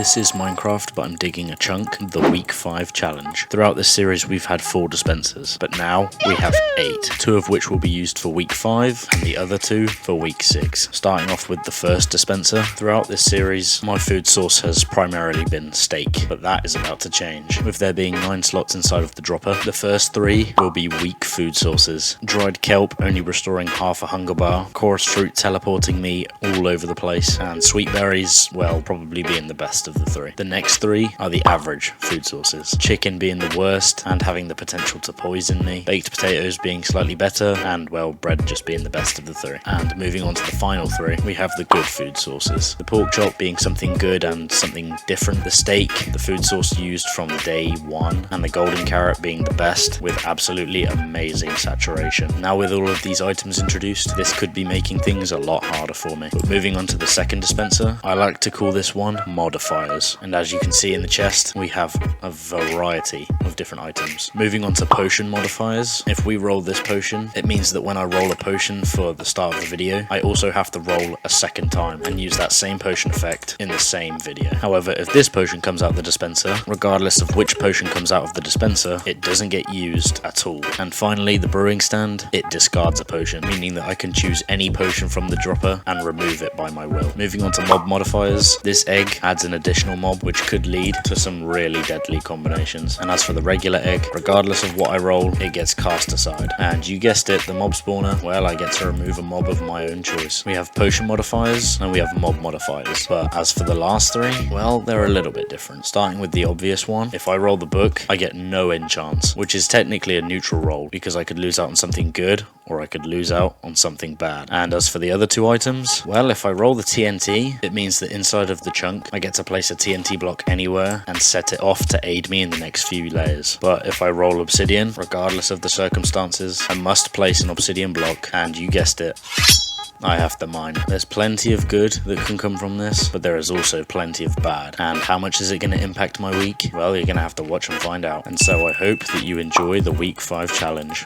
This is Minecraft, but I'm digging a chunk, the week 5 challenge. Throughout this series we've had 4 dispensers, but now we have 8, 2 of which will be used for week 5 and the other 2 for week 6. Starting off with the first dispenser, throughout this series my food source has primarily been steak, but that is about to change. With there being 9 slots inside of the dropper, the first 3 will be weak food sources. Dried kelp only restoring half a hunger bar, chorus fruit teleporting me all over the place, and sweet berries, well, probably being the best of the 3. The next 3 are the average food sources. Chicken being the worst and having the potential to poison me, baked potatoes being slightly better, and well, bread just being the best of the 3. And moving on to the final 3, we have the good food sources. The pork chop being something good and something different, the steak, the food source used from day 1, and the golden carrot being the best with absolutely amazing saturation. Now with all of these items introduced, this could be making things a lot harder for me. But moving on to the second dispenser, I like to call this one modifiers, and as you can see in the chest we have a variety of different items. Moving on to potion modifiers, if we roll this potion, it means that when I roll a potion for the start of the video, I also have to roll a second time and use that same potion effect in the same video. However, if this potion comes out the dispenser, regardless of which potion comes out of the dispenser, it doesn't get used at all. And finally, the brewing stand, it discards a potion, meaning that I can choose any potion from the dropper and remove it by my will. Moving on to mob modifiers, this egg adds an additional mob which could lead to some really deadly combinations. And as for the regular egg, regardless of what I roll, it gets cast aside. And you guessed it, the mob spawner, well, I get to remove a mob of my own choice. We have potion modifiers and we have mob modifiers. But as for the last 3, well, they're a little bit different. Starting with the obvious one, if I roll the book, I get no enchants, which is technically a neutral roll because I could lose out on something good or I could lose out on something bad. And as for the other 2 items, well, if I roll the TNT, it means that inside of the chunk, I get to place a TNT block anywhere and set it off to aid me in the next few layers. But if I roll obsidian, regardless of the circumstances, I must place an obsidian block, and you guessed it, I have to mine. There's plenty of good that can come from this, but there is also plenty of bad. And how much is it going to impact my week? Well, you're going to have to watch and find out. And so I hope that you enjoy the week 5 challenge.